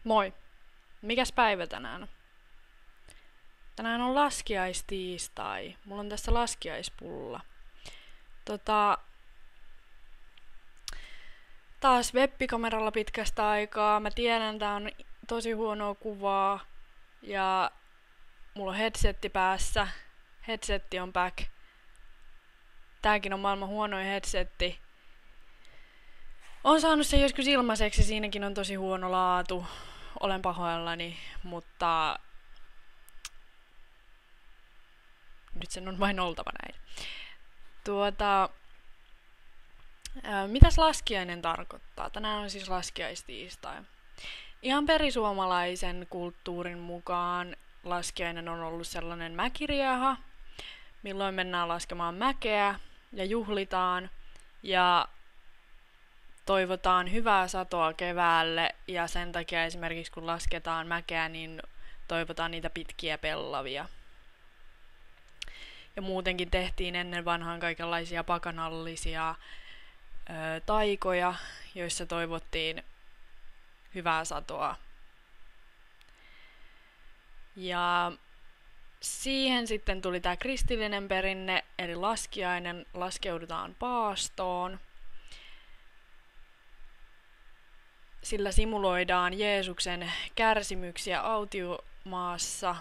Moi! Mikäs päivä tänään on? Tänään on laskiaistiistai. Mulla on tässä laskiaispulla. Tota, taas webbikameralla pitkästä aikaa. Mä tiedän, tää on tosi huonoa kuvaa. Ja mulla on headsetti päässä. Headsetti on back. Tääkin on maailman huonoin headsetti. Oon saanut sen joskus ilmaiseksi, siinäkin on tosi huono laatu. Olen pahoillani, mutta nyt sen on vain oltava näin. Tuota, mitäs laskiainen tarkoittaa? Tänään on siis laskiaistiistai. Ihan perisuomalaisen kulttuurin mukaan laskiainen on ollut sellainen mäkirieha, milloin mennään laskemaan mäkeä ja juhlitaan ja toivotaan hyvää satoa keväälle ja sen takia esimerkiksi kun lasketaan mäkeä, niin toivotaan niitä pitkiä pellavia. Ja muutenkin tehtiin ennen vanhaan kaikenlaisia pakanallisia taikoja, joissa toivottiin hyvää satoa. Ja siihen sitten tuli tämä kristillinen perinne, eli laskiainen, laskeudutaan paastoon. Sillä simuloidaan Jeesuksen kärsimyksiä autiomaassa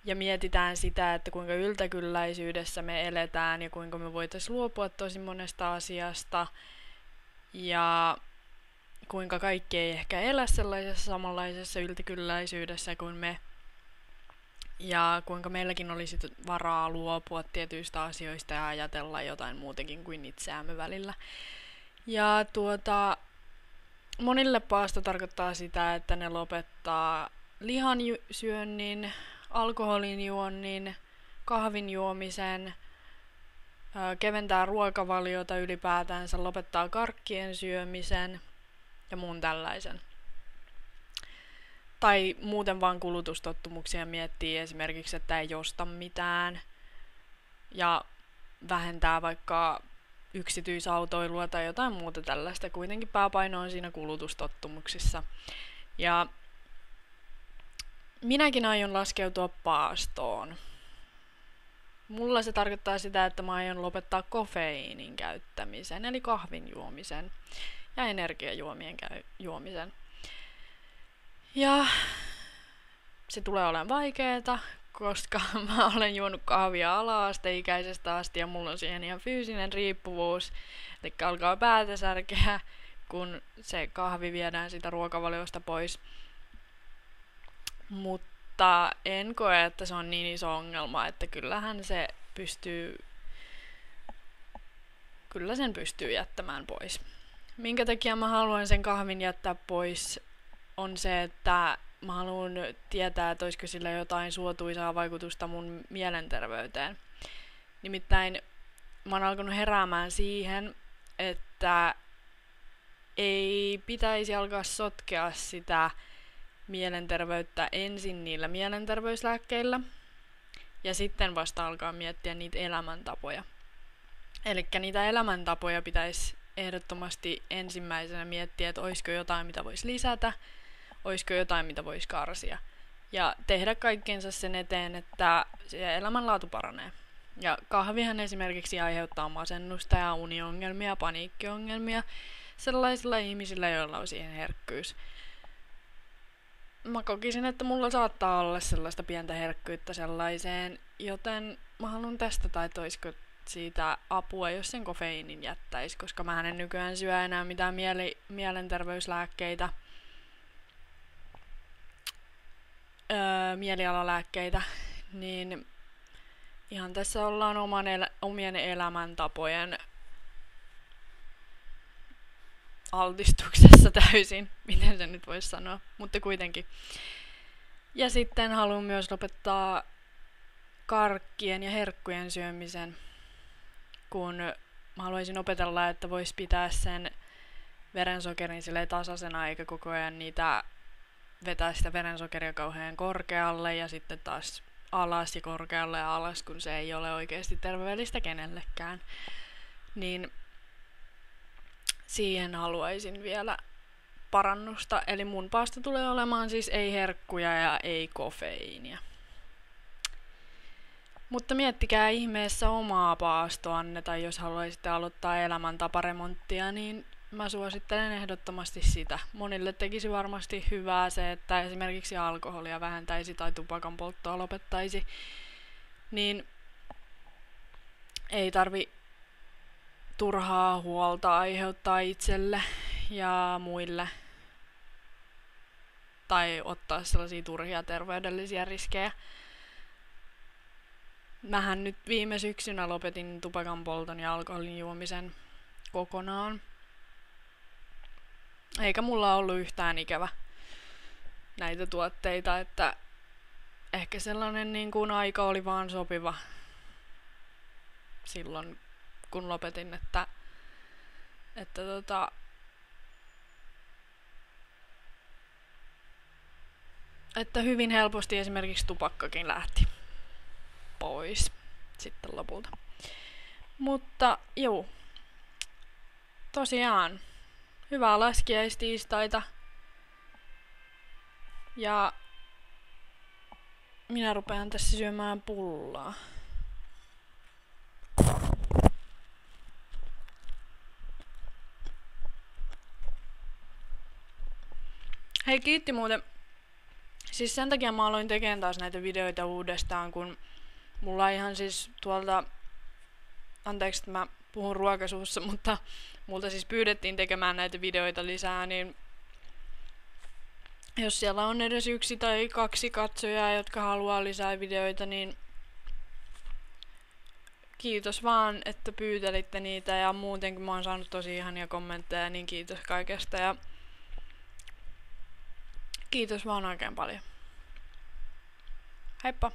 ja mietitään sitä, että kuinka yltäkylläisyydessä me eletään ja kuinka me voitaisiin luopua tosi monesta asiasta ja kuinka kaikki ei ehkä elä sellaisessa samanlaisessa yltäkylläisyydessä kuin me ja kuinka meilläkin olisi varaa luopua tietyistä asioista ja ajatella jotain muutakin kuin itseämme välillä. Ja monille paasto tarkoittaa sitä, että ne lopettaa lihan syönnin, alkoholin juonnin, kahvin juomisen, keventää ruokavaliota ylipäätänsä, lopettaa karkkien syömisen ja muun tällaisen. Tai muuten vaan kulutustottumuksia miettii esimerkiksi, että ei osta mitään ja vähentää vaikka yksityisautoilua tai jotain muuta tällaista. Kuitenkin pääpaino on siinä kulutustottumuksissa. Ja minäkin aion laskeutua paastoon. Mulla se tarkoittaa sitä, että mä aion lopettaa kofeiinin käyttämisen, eli kahvin juomisen ja energiajuomien juomisen. Ja se tulee olemaan vaikeeta, koska mä olen juonut kahvia ala-asteikäisestä asti ja mulla on siihen ihan fyysinen riippuvuus. Eli alkaa päätä särkeä, kun se kahvi viedään sitä ruokavaliosta pois. Mutta en koe, että se on niin iso ongelma, että kyllä sen pystyy jättämään pois. Minkä takia mä haluan sen kahvin jättää pois on se, että mä haluan tietää, että olisiko sillä jotain suotuisaa vaikutusta mun mielenterveyteen. Nimittäin mä oon alkanut heräämään siihen, että ei pitäisi alkaa sotkea sitä mielenterveyttä ensin niillä mielenterveyslääkkeillä ja sitten vasta alkaa miettiä niitä elämäntapoja. Elikkä niitä elämäntapoja pitäisi ehdottomasti ensimmäisenä miettiä, että olisiko jotain, mitä voisi lisätä, olisiko jotain, mitä voisi karsia. Ja tehdä kaikkensa sen eteen, että se elämänlaatu paranee. Ja kahvihan esimerkiksi aiheuttaa masennusta ja uniongelmia, paniikkiongelmia sellaisilla ihmisillä, joilla on siihen herkkyys. Mä kokisin, että mulla saattaa olla sellaista pientä herkkyyttä sellaiseen, joten mä haluan testata, että olisiko siitä apua, jos sen kofeiinin jättäisi, koska mä en nykyään syö enää mitään mielenterveyslääkkeitä, mielialalääkkeitä, niin ihan tässä ollaan omien elämäntapojen altistuksessa täysin, miten se nyt voisi sanoa, mutta kuitenkin. Ja sitten haluan myös lopettaa karkkien ja herkkujen syömisen, kun mä haluaisin opetella, että vois pitää sen verensokerin silleen tasaisena eikä koko ajan niitä vetää sitä verensokeria kauhean korkealle ja sitten taas alas ja korkealle ja alas, kun se ei ole oikeasti terveellistä kenellekään. Niin siihen haluaisin vielä parannusta. Eli mun paasto tulee olemaan siis ei herkkuja ja ei kofeiinia. Mutta miettikää ihmeessä omaa paastoanne, tai jos haluaisitte aloittaa elämäntaparemonttia, niin mä suosittelen ehdottomasti sitä. Monille tekisi varmasti hyvää se, että esimerkiksi alkoholia vähentäisi tai tupakan polttoa lopettaisi, niin ei tarvi turhaa huolta aiheuttaa itselle ja muille tai ottaa sellaisia turhia terveydellisiä riskejä. Mähän nyt viime syksynä lopetin tupakan polton ja alkoholin juomisen kokonaan. Eikä mulla ollut yhtään ikävä näitä tuotteita, että ehkä sellainen niin kuin aika oli vaan sopiva silloin, kun lopetin, että hyvin helposti esimerkiksi tupakkakin lähti pois sitten lopulta. Mutta juu, tosiaan hyvää laskiaistiistaita ja minä rupean tässä syömään pullaa. Hei, kiitti muuten. Siis sen takia mä aloin tekemään taas näitä videoita uudestaan, kun mulla ihan siis tuolta, anteeksi, että mä puhun ruokasuussa, mutta multa siis pyydettiin tekemään näitä videoita lisää, niin jos siellä on edes 1 tai 2 katsojaa, jotka haluaa lisää videoita, niin kiitos vaan, että pyytelitte niitä, ja muutenkin mä oon saanut tosi ihania kommentteja, niin kiitos kaikesta, ja kiitos vaan oikein paljon. Heippa!